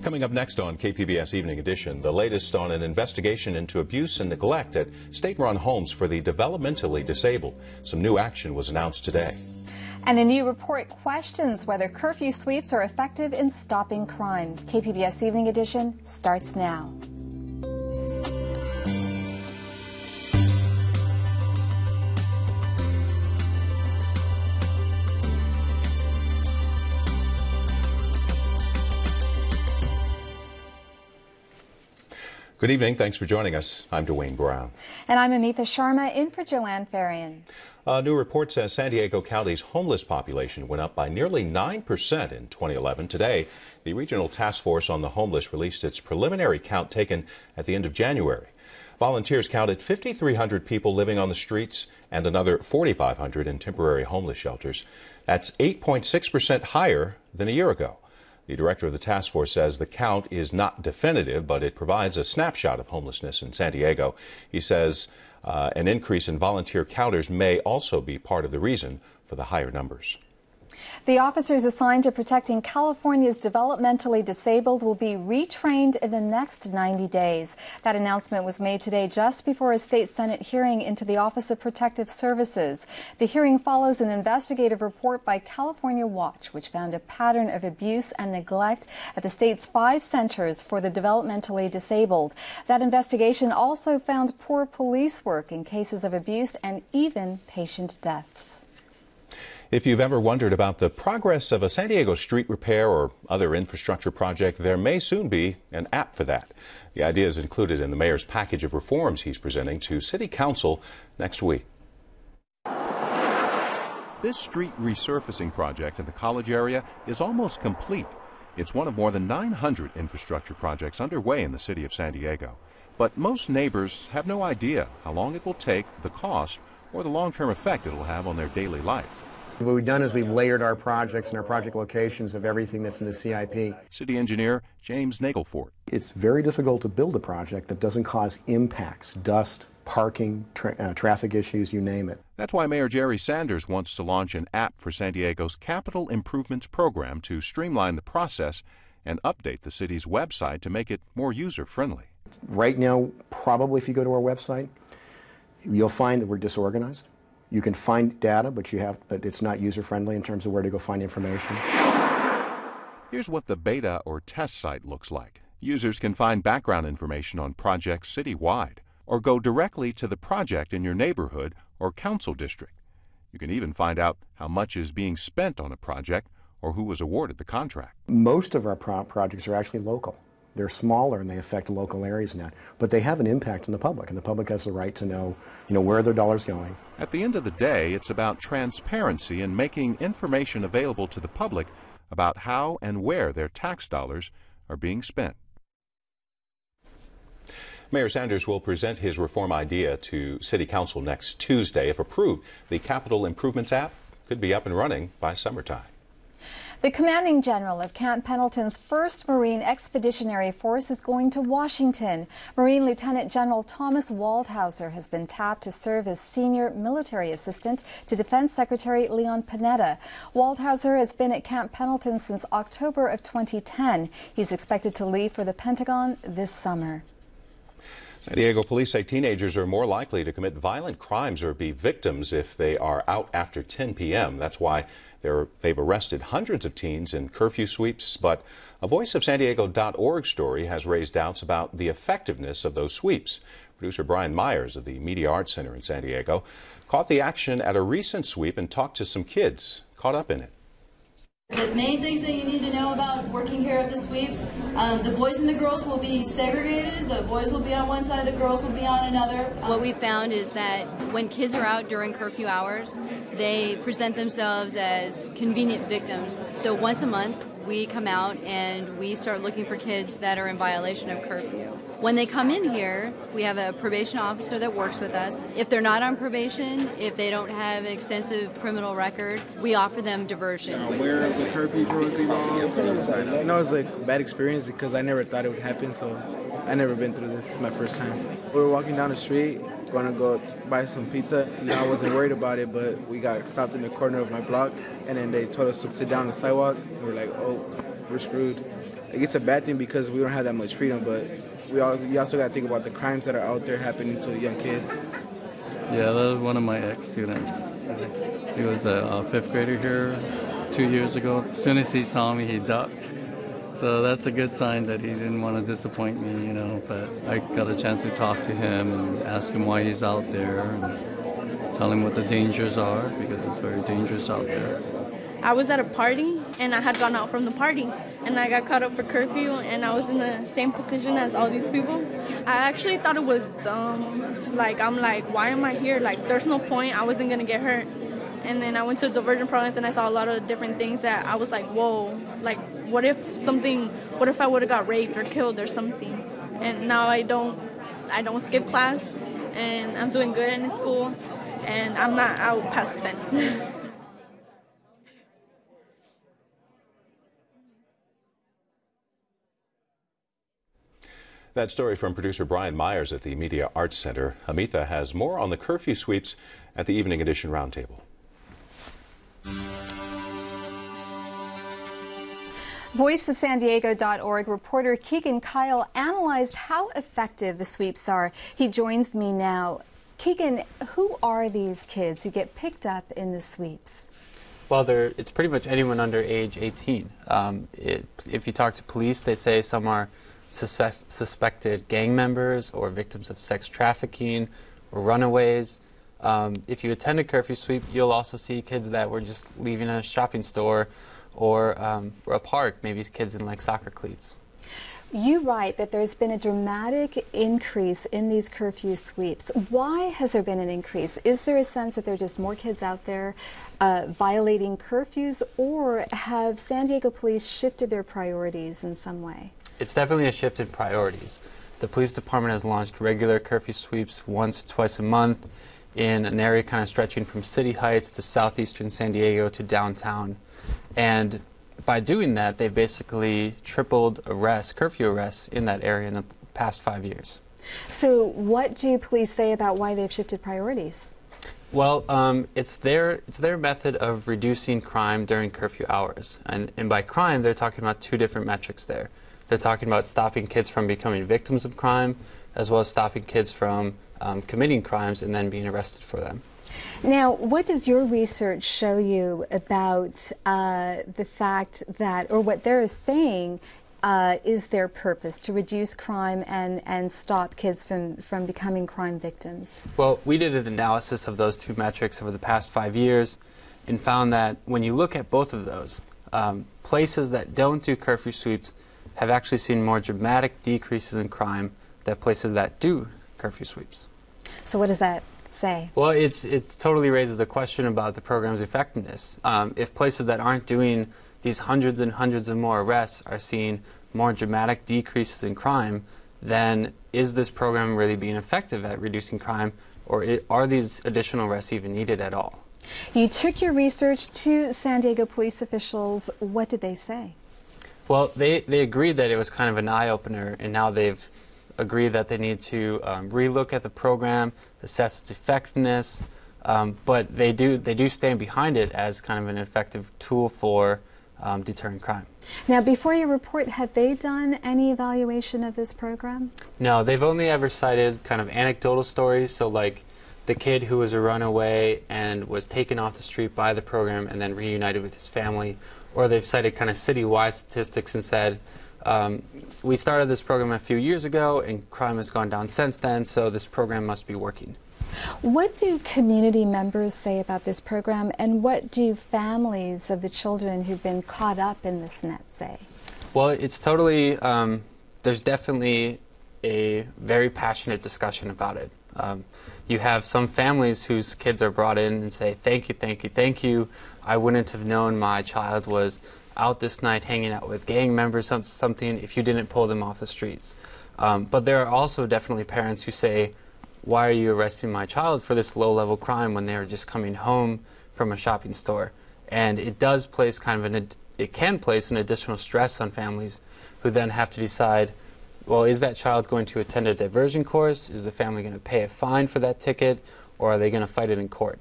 Coming up next on KPBS Evening Edition, the latest on an investigation into abuse and neglect at state-run homes for the developmentally disabled. Some new action was announced today. And a new report questions whether curfew sweeps are effective in stopping crime. KPBS Evening Edition starts now. Good evening. Thanks for joining us. I'm Dwayne Brown. And I'm Amitha Sharma, in for Joanne Farian. A new report says San Diego County's homeless population went up by nearly 9% in 2011. Today, the Regional Task Force on the Homeless released its preliminary count taken at the end of January. Volunteers counted 5,300 people living on the streets and another 4,500 in temporary homeless shelters. That's 8.6% higher than a year ago. The director of the task force says the count is not definitive, but it provides a snapshot of homelessness in San Diego. He says an increase in volunteer counters may also be part of the reason for the higher numbers. The officers assigned to protecting California's developmentally disabled will be retrained in the next 90 days. That announcement was made today just before a state Senate hearing into the Office of Protective Services. The hearing follows an investigative report by California Watch, which found a pattern of abuse and neglect at the state's 5 centers for the developmentally disabled. That investigation also found poor police work in cases of abuse and even patient deaths. If you've ever wondered about the progress of a San Diego street repair or other infrastructure project, there may soon be an app for that. The idea is included in the mayor's package of reforms he's presenting to City Council next week. This street resurfacing project in the College area is almost complete. It's one of more than 900 infrastructure projects underway in the city of San Diego. But most neighbors have no idea how long it will take, the cost, or the long-term effect it will have on their daily life. What we've done is we've layered our projects and our project locations of everything that's in the CIP. City engineer James Nagelfort. It's very difficult to build a project that doesn't cause impacts, dust, parking, traffic issues, you name it. That's why Mayor Jerry Sanders wants to launch an app for San Diego's Capital Improvements Program to streamline the process and update the city's website to make it more user-friendly. Right now, probably if you go to our website, you'll find that we're disorganized. You can find data, but it's not user-friendly in terms of where to go find information. Here's what the beta or test site looks like. Users can find background information on projects citywide or go directly to the project in your neighborhood or council district. You can even find out how much is being spent on a project or who was awarded the contract. Most of our projects are actually local. They're smaller and they affect local areas now, but they have an impact on the public, and the public has the right to know, where their dollar's going. At the end of the day, it's about transparency and making information available to the public about how and where their tax dollars are being spent. Mayor Sanders will present his reform idea to City Council next Tuesday. If approved, the Capital Improvements app could be up and running by summertime. The commanding general of Camp Pendleton's 1st Marine Expeditionary Force is going to Washington. Marine Lieutenant General Thomas Waldhauser has been tapped to serve as senior military assistant to Defense Secretary Leon Panetta. Waldhauser has been at Camp Pendleton since October of 2010. He's expected to leave for the Pentagon this summer. San Diego police say teenagers are more likely to commit violent crimes or be victims if they are out after 10 p.m. That's why they've arrested hundreds of teens in curfew sweeps, but a voiceofsandiego.org story has raised doubts about the effectiveness of those sweeps. Producer Brian Myers of the Media Arts Center in San Diego caught the action at a recent sweep and talked to some kids caught up in it. The main things that you need to know about working here at the sweeps, the boys and the girls will be segregated. The boys will be on one side, the girls will be on another. What we found is that when kids are out during curfew hours, they present themselves as convenient victims. So once a month, we come out and we start looking for kids that are in violation of curfew. When they come in here, we have a probation officer that works with us. If they're not on probation, if they don't have an extensive criminal record, we offer them diversion. Aware of the curfew rules involved? It's a bad experience because I never thought it would happen, so I never been through this. It's my first time. We were walking down the street, going to go buy some pizza. I wasn't worried about it, but we got stopped in the corner of my block, and then they told us to sit down on the sidewalk. And we're like, oh, we're screwed. like, it's a bad thing because we don't have that much freedom, but you also got to think about the crimes that are out there happening to young kids. Yeah, that was one of my ex-students. He was a fifth grader here 2 years ago. As soon as he saw me, he ducked. So that's a good sign that he didn't want to disappoint me, you know, but I got a chance to talk to him and ask him why he's out there and tell him what the dangers are, because it's very dangerous out there. I was at a party, and I had gone out from the party, and I got caught up for curfew, and I was in the same position as all these people. I actually thought it was dumb. Like, I'm like, why am I here? Like, there's no point. I wasn't going to get hurt. And then I went to diversion programs, and I saw a lot of different things that I was like, whoa, like, what if I would have got raped or killed or something? And now I don't skip class, and I'm doing good in school, and I'm not out past 10. That story from producer Brian Myers at the Media Arts Center. Amitha has more on the curfew sweeps at the Evening Edition Roundtable. VoiceOfSanDiego.org reporter Keegan Kyle analyzed how effective the sweeps are. He joins me now. Keegan, who are these kids who get picked up in the sweeps? Well, it's pretty much anyone under age 18. If you talk to police, they say some are suspected gang members or victims of sex trafficking or runaways. If you attend a curfew sweep, you'll also see kids that were just leaving a shopping store or a park, maybe kids in like soccer cleats. You write that there's been a dramatic increase in these curfew sweeps. Why has there been an increase? Is there a sense that there are just more kids out there violating curfews, or have San Diego police shifted their priorities in some way? It's definitely a shift in priorities. The police department has launched regular curfew sweeps once or twice a month in an area kind of stretching from City Heights to southeastern San Diego to downtown. And by doing that, they've basically tripled curfew arrests in that area in the past 5 years. So what do police say about why they've shifted priorities? Well, it's their method of reducing crime during curfew hours. And by crime, they're talking about two different metrics there. They're talking about stopping kids from becoming victims of crime, as well as stopping kids from committing crimes and then being arrested for them. Now, what does your research show you about the fact that, or what they're saying is their purpose, to reduce crime and stop kids from becoming crime victims? Well, we did an analysis of those two metrics over the past 5 years and found that when you look at both of those, places that don't do curfew sweeps have actually seen more dramatic decreases in crime than places that do curfew sweeps. So what does that say? Well, it totally raises a question about the program's effectiveness. If places that aren't doing these hundreds and hundreds of more arrests are seeing more dramatic decreases in crime, then is this program really being effective at reducing crime, or are these additional arrests even needed at all? You took your research to San Diego police officials. What did they say? Well, they agreed that it was kind of an eye-opener, and now they've agreed that they need to relook at the program, assess its effectiveness, but they do stand behind it as kind of an effective tool for deterring crime. Now, before your report, had they done any evaluation of this program? No, they've only ever cited kind of anecdotal stories, so like the kid who was a runaway and was taken off the street by the program and then reunited with his family, or they've cited kind of citywide statistics and said, we started this program a few years ago and crime has gone down since then, so this program must be working. What do community members say about this program, and what do families of the children who've been caught up in this net say? Well, it's totally, there's definitely a very passionate discussion about it. You have some families whose kids are brought in and say, thank you, thank you, thank you. I wouldn't have known my child was out this night hanging out with gang members, something, if you didn't pull them off the streets. But there are also definitely parents who say, why are you arresting my child for this low-level crime when they are just coming home from a shopping store? And it does place it can place an additional stress on families who then have to decide, well, is that child going to attend a diversion course? Is the family going to pay a fine for that ticket? Or are they going to fight it in court?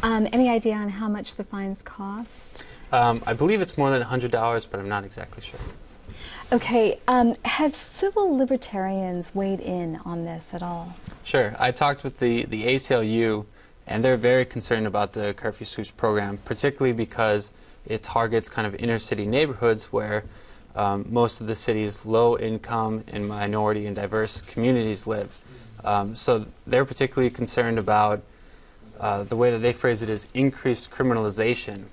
Any idea on how much the fines cost? I believe it's more than $100, but I'm not exactly sure. Okay, have civil libertarians weighed in on this at all? Sure. I talked with the ACLU, and they're very concerned about the curfew sweeps program, particularly because it targets kind of inner city neighborhoods where most of the city's low-income and minority and diverse communities live. So they're particularly concerned about the way that they phrase it is increased criminalization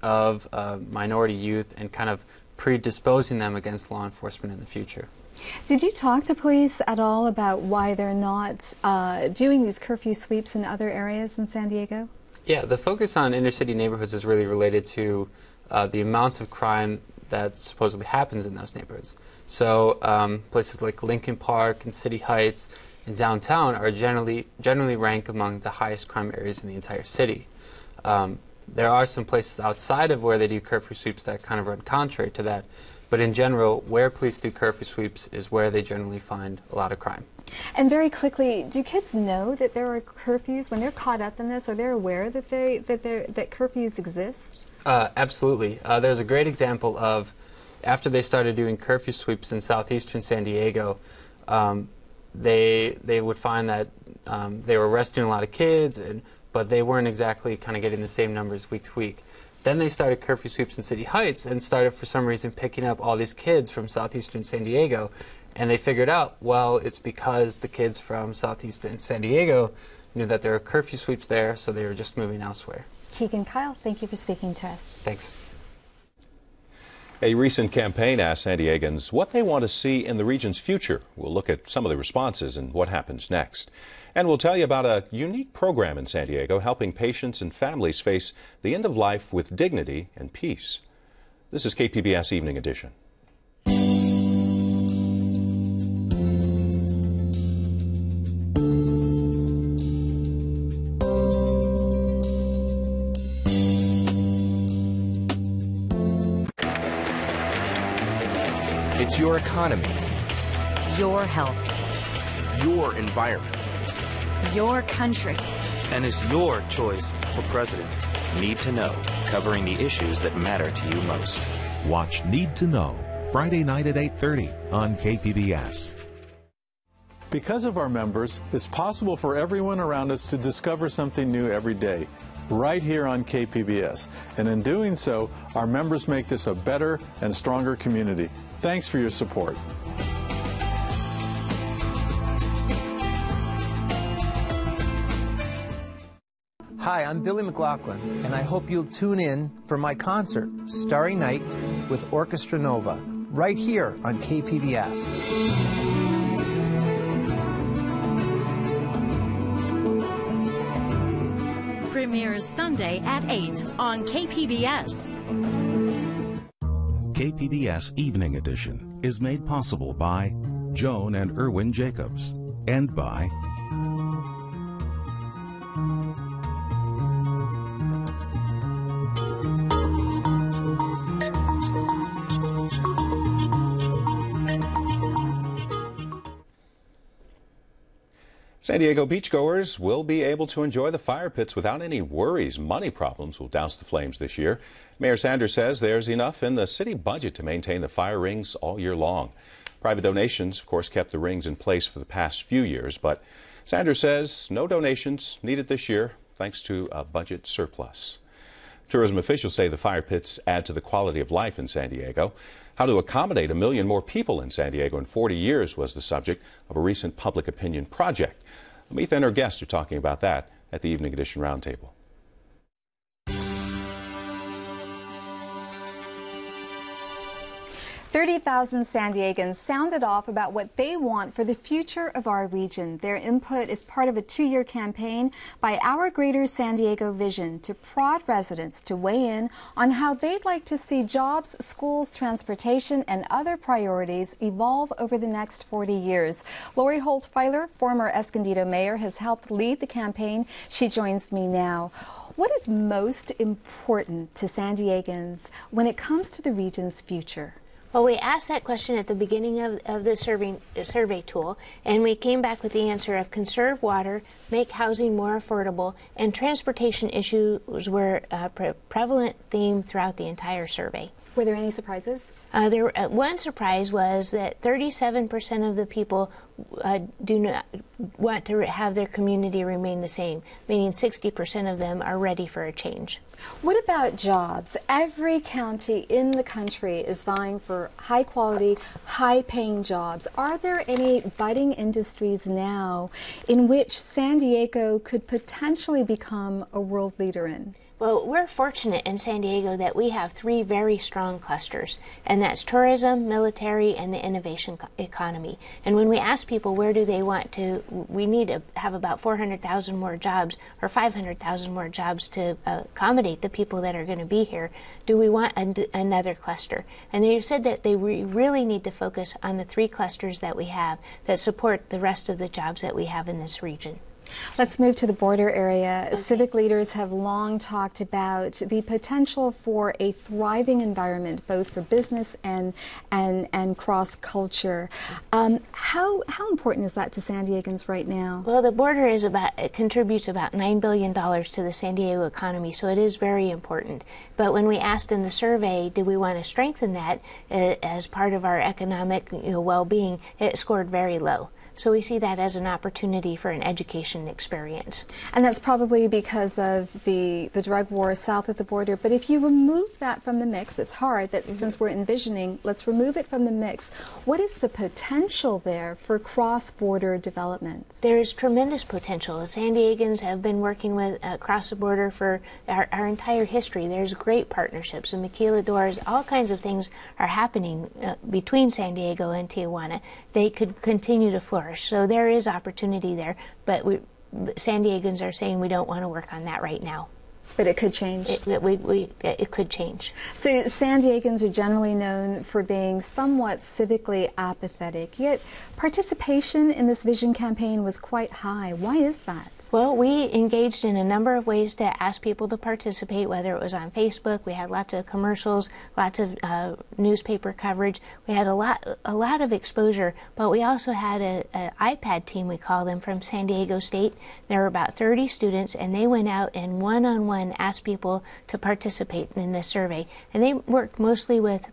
of minority youth and kind of predisposing them against law enforcement in the future. Did you talk to police at all about why they're not doing these curfew sweeps in other areas in San Diego? Yeah, the focus on inner city neighborhoods is really related to the amount of crime that supposedly happens in those neighborhoods. So places like Lincoln Park and City Heights and downtown are generally rank among the highest crime areas in the entire city. There are some places outside of where they do curfew sweeps that kind of run contrary to that, but in general, where police do curfew sweeps is where they generally find a lot of crime. And very quickly, do kids know that there are curfews when they're caught up in this? Are they aware that that curfews exist? Absolutely. There's a great example of after they started doing curfew sweeps in southeastern San Diego. They would find that they were arresting a lot of kids, but they weren't exactly kind of getting the same numbers week to week. Then they started curfew sweeps in City Heights and started for some reason picking up all these kids from southeastern San Diego, and they figured out, well, it's because the kids from southeastern San Diego knew that there were curfew sweeps there, so they were just moving elsewhere. Keegan Kyle, thank you for speaking to us. Thanks. A recent campaign asked San Diegans what they want to see in the region's future. We'll look at some of the responses and what happens next. And we'll tell you about a unique program in San Diego helping patients and families face the end of life with dignity and peace. This is KPBS Evening Edition. It's your economy, your health, your environment, your country, and it's your choice for president. Need to Know, covering the issues that matter to you most. Watch Need to Know, Friday night at 8:30 on KPBS. Because of our members, it's possible for everyone around us to discover something new every day, right here on KPBS. And in doing so, our members make this a better and stronger community. Thanks for your support. Hi, I'm Billy McLaughlin, and I hope you'll tune in for my concert, Starry Night with Orchestra Nova, right here on KPBS. Premieres Sunday at 8 on KPBS. KPBS Evening Edition is made possible by Joan and Erwin Jacobs and by San Diego beachgoers will be able to enjoy the fire pits without any worries. Money problems will douse the flames this year. Mayor Sanders says there's enough in the city budget to maintain the fire rings all year long. Private donations, of course, kept the rings in place for the past few years, but Sanders says no donations needed this year thanks to a budget surplus. Tourism officials say the fire pits add to the quality of life in San Diego. How to accommodate 1 million more people in San Diego in 40 years was the subject of a recent public opinion project. Amitha and her guests are talking about that at the Evening Edition Roundtable. 30,000 San Diegans sounded off about what they want for the future of our region. Their input is part of a 2-year campaign by Our Greater San Diego Vision to prod residents to weigh in on how they'd like to see jobs, schools, transportation, and other priorities evolve over the next 40 years. Lori Holt-Filer, former Escondido mayor, has helped lead the campaign. She joins me now. What is most important to San Diegans when it comes to the region's future? Well, we asked that question at the beginning of the survey tool, and we came back with the answer of conserve water, make housing more affordable, and transportation issues were a prevalent theme throughout the entire survey. Were there any surprises? One surprise was that 37% of the people do not want to have their community remain the same, meaning 60% of them are ready for a change. What about jobs? Every county in the country is vying for high-quality, high-paying jobs. Are there any budding industries now in which San Diego could potentially become a world leader in? Well, we're fortunate in San Diego that we have three very strong clusters, and that's tourism, military, and the innovation economy. And when we ask people where do they want to, we need to have about 400,000 more jobs or 500,000 more jobs to accommodate the people that are going to be here. Do we want another cluster? And they said that they really need to focus on the three clusters that we have that support the rest of the jobs that we have in this region. Let's move to the border area. Okay. Civic leaders have long talked about the potential for a thriving environment, both for business and cross-culture. How important is that to San Diegans right now? Well, the border it contributes about $9 billion to the San Diego economy, so it is very important. But when we asked in the survey, do we want to strengthen that as part of our economic well-being, it scored very low. So we see that as an opportunity for an education experience. And that's probably because of the drug war south of the border. But if you remove that from the mix, it's hard, but since we're envisioning, let's remove it from the mix. What is the potential there for cross-border development? There's tremendous potential. San Diegans have been working with across the border for our entire history. There's great partnerships and maquiladoras, all kinds of things are happening between San Diego and Tijuana. They could continue to flourish. So there is opportunity there, but San Diegans are saying we don't want to work on that right now. But it could change. It could change. So San Diegans are generally known for being somewhat civically apathetic, yet participation in this vision campaign was quite high. Why is that? Well, we engaged in a number of ways to ask people to participate, whether it was on Facebook. We had lots of commercials, lots of newspaper coverage. We had a lot of exposure, but we also had an iPad team, we call them, from San Diego State. There were about 30 students, and they went out and one-on-one asked people to participate in this survey. And they worked mostly with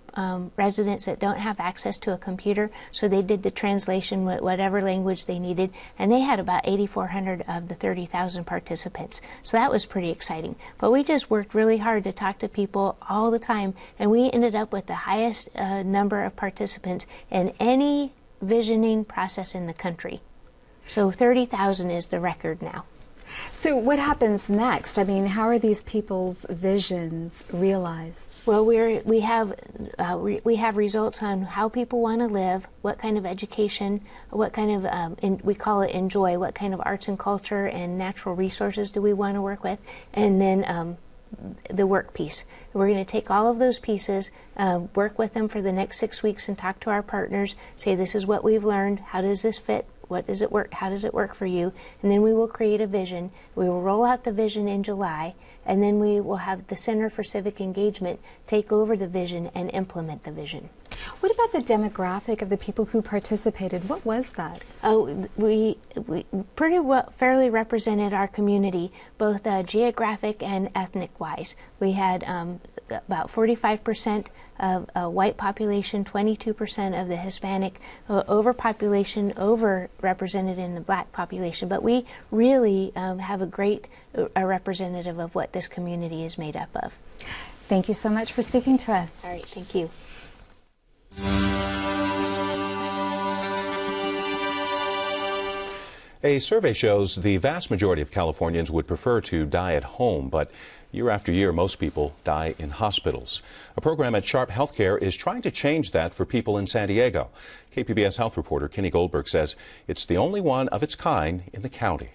residents that don't have access to a computer, so they did the translation with whatever language they needed, and they had about 8,400 of the 30,000 participants. So that was pretty exciting. But we just worked really hard to talk to people all the time, and we ended up with the highest number of participants in any visioning process in the country. So 30,000 is the record now. So what happens next? I mean, how are these people's visions realized? Well, we have results on how people want to live, what kind of education, what kind of we call it enjoy, what kind of arts and culture and natural resources do we want to work with, and then the work piece. We're going to take all of those pieces, work with them for the next 6 weeks, and talk to our partners. Say, this is what we've learned. How does this fit? What does it work? How does it work for you? And then we will create a vision. We will roll out the vision in July, and then we will have the Center for Civic Engagement take over the vision and implement the vision. What about the demographic of the people who participated? What was that? Oh, we pretty well fairly represented our community, both geographic and ethnic-wise. We had about 45% of a white population, 22% of the Hispanic, overpopulation overrepresented in the black population. But we really have a great representative of what this community is made up of. Thank you so much for speaking to us. All right, thank you. A survey shows the vast majority of Californians would prefer to die at home, but year after year, most people die in hospitals. A program at Sharp Healthcare is trying to change that for people in San Diego. KPBS health reporter Kenny Goldberg says it's the only one of its kind in the county.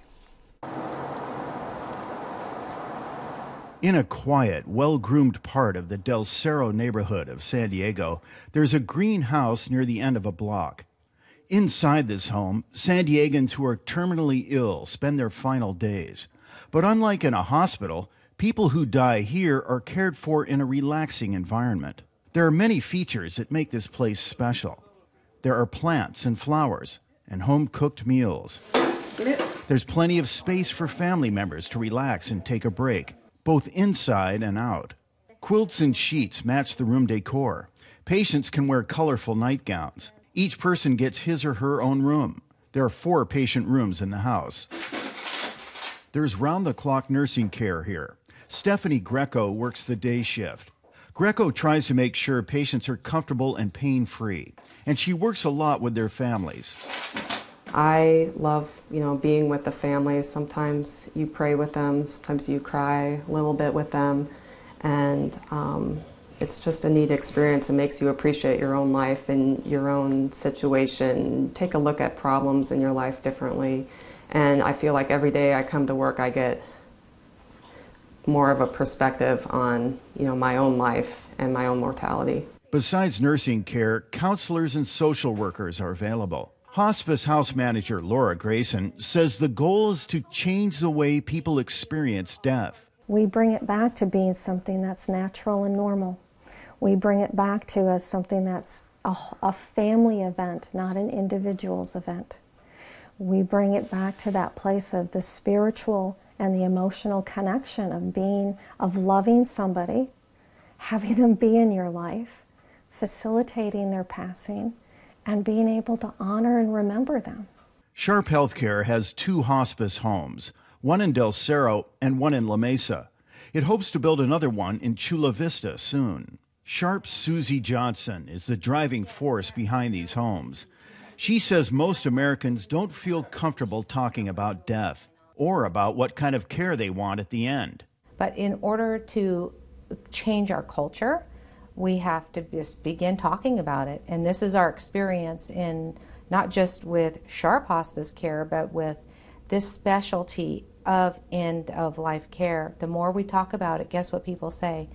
In a quiet, well-groomed part of the Del Cerro neighborhood of San Diego, there's a green house near the end of a block. Inside this home, San Diegans who are terminally ill spend their final days. But unlike in a hospital, people who die here are cared for in a relaxing environment. There are many features that make this place special. There are plants and flowers and home-cooked meals. There's plenty of space for family members to relax and take a break, both inside and out. Quilts and sheets match the room decor. Patients can wear colorful nightgowns. Each person gets his or her own room. There are 4 patient rooms in the house. There's round-the-clock nursing care here. Stephanie Greco works the day shift. Greco tries to make sure patients are comfortable and pain-free, and she works a lot with their families. I love, being with the families. Sometimes you pray with them, sometimes you cry a little bit with them, and it's just a neat experience. It makes you appreciate your own life and your own situation, take a look at problems in your life differently, and I feel like every day I come to work I get more of a perspective on, my own life and my own mortality. Besides nursing care, counselors and social workers are available. Hospice house manager Laura Grayson says the goal is to change the way people experience death. We bring it back to being something that's natural and normal. We bring it back to as something that's a family event, not an individual's event. We bring it back to that place of the spiritual and the emotional connection of loving somebody, having them be in your life, facilitating their passing, and being able to honor and remember them. Sharp Healthcare has 2 hospice homes, one in Del Cerro and one in La Mesa. It hopes to build another one in Chula Vista soon. Sharp's Susie Johnson is the driving force behind these homes. She says most Americans don't feel comfortable talking about death or about what kind of care they want at the end. But in order to change our culture, we have to just begin talking about it. And this is our experience in not just with Sharp hospice care, but with this specialty of end-of-life care. The more we talk about it, guess what people say?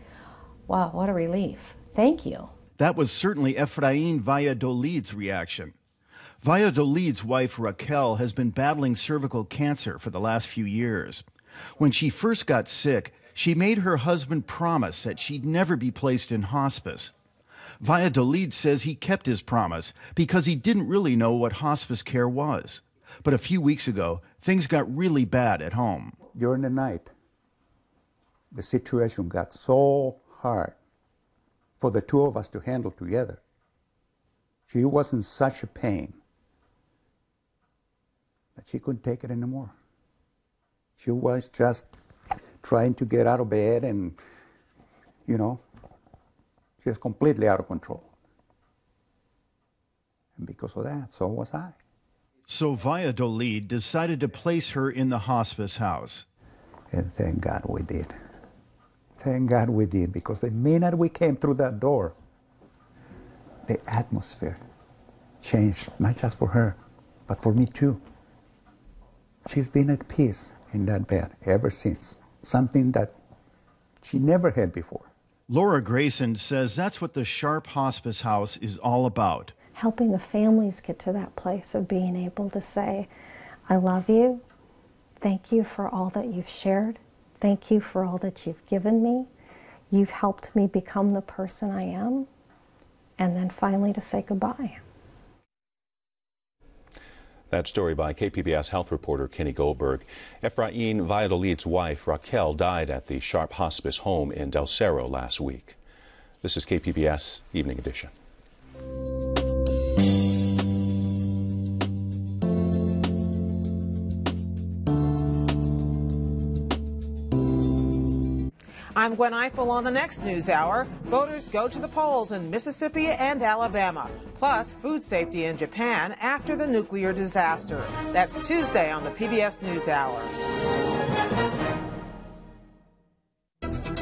Wow, what a relief. Thank you. That was certainly Efrain Valladolid's reaction. Valladolid's wife, Raquel, has been battling cervical cancer for the last few years. When she first got sick, she made her husband promise that she'd never be placed in hospice. Valladolid says he kept his promise because he didn't really know what hospice care was. But a few weeks ago, things got really bad at home. During the night, the situation got so hard for the 2 of us to handle together. She was in such a pain that she couldn't take it anymore. She was just trying to get out of bed and, she was completely out of control. And because of that, so was I. So Valladolid decided to place her in the hospice house. And thank God we did. Thank God we did, because the minute we came through that door, the atmosphere changed, not just for her, but for me too. She's been at peace in that bed ever since, something that she never had before. Laura Grayson says that's what the Sharp Hospice House is all about. Helping the families get to that place of being able to say, I love you, thank you for all that you've shared, thank you for all that you've given me, you've helped me become the person I am, and then finally to say goodbye. That story by KPBS health reporter Kenny Goldberg. Efrain Valladolid's wife, Raquel, died at the Sharp Hospice home in Del Cerro last week. This is KPBS Evening Edition. I'm Gwen Eiffel on the next News Hour. Voters go to the polls in Mississippi and Alabama. Plus, food safety in Japan after the nuclear disaster. That's Tuesday on the PBS News Hour.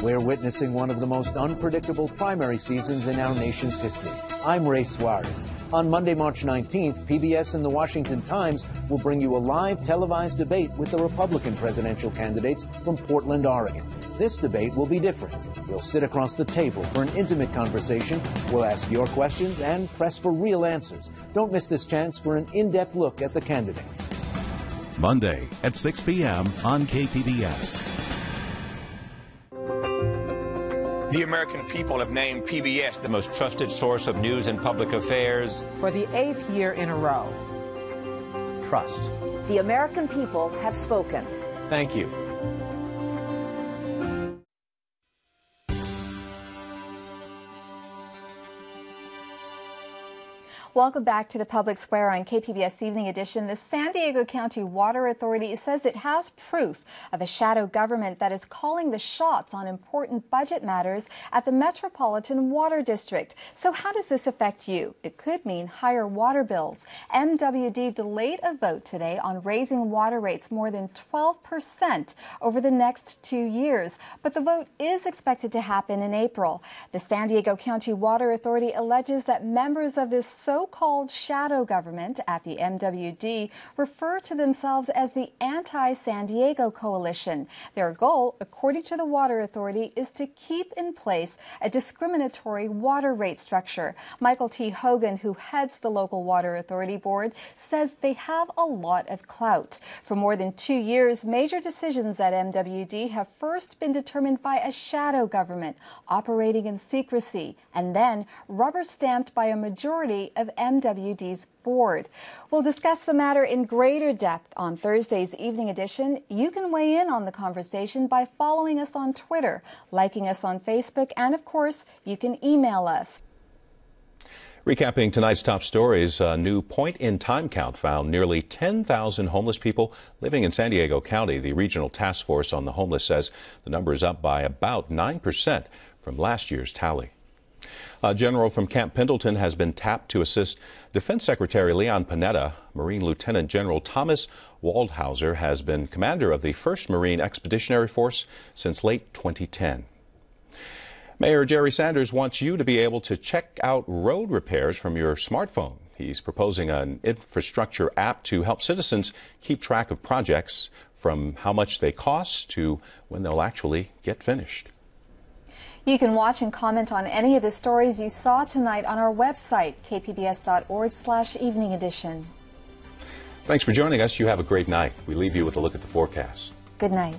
We're witnessing one of the most unpredictable primary seasons in our nation's history. I'm Ray Suarez. On Monday, March 19th, PBS and the Washington Times will bring you a live televised debate with the Republican presidential candidates from Portland, Oregon. This debate will be different. We'll sit across the table for an intimate conversation. We'll ask your questions and press for real answers. Don't miss this chance for an in-depth look at the candidates. Monday at 6 p.m. on KPBS. The American people have named PBS the most trusted source of news and public affairs for the 8th year in a row. Trust. The American people have spoken. Thank you. Welcome back to the Public Square on KPBS Evening Edition. The San Diego County Water Authority says it has proof of a shadow government that is calling the shots on important budget matters at the Metropolitan Water District. So how does this affect you? It could mean higher water bills. MWD delayed a vote today on raising water rates more than 12% over the next 2 years. But the vote is expected to happen in April. The San Diego County Water Authority alleges that members of this so-called shadow government at the MWD refer to themselves as the Anti-San Diego Coalition. Their goal, according to the Water Authority, is to keep in place a discriminatory water rate structure. Michael T. Hogan, who heads the local Water Authority board, says they have a lot of clout. For more than 2 years, major decisions at MWD have first been determined by a shadow government operating in secrecy and then rubber-stamped by a majority of MWD's board. We'll discuss the matter in greater depth on Thursday's Evening Edition. You can weigh in on the conversation by following us on Twitter, liking us on Facebook, and of course, you can email us. Recapping tonight's top stories, a new point-in-time count found nearly 10,000 homeless people living in San Diego County. The Regional Task Force on the Homeless says the number is up by about 9% from last year's tally. A general from Camp Pendleton has been tapped to assist Defense Secretary Leon Panetta. Marine Lieutenant General Thomas Waldhauser has been commander of the 1st Marine Expeditionary Force since late 2010. Mayor Jerry Sanders wants you to be able to check out road repairs from your smartphone. He's proposing an infrastructure app to help citizens keep track of projects, from how much they cost to when they'll actually get finished. You can watch and comment on any of the stories you saw tonight on our website, kpbs.org/evening edition. Thanks for joining us. You have a great night. We leave you with a look at the forecast. Good night.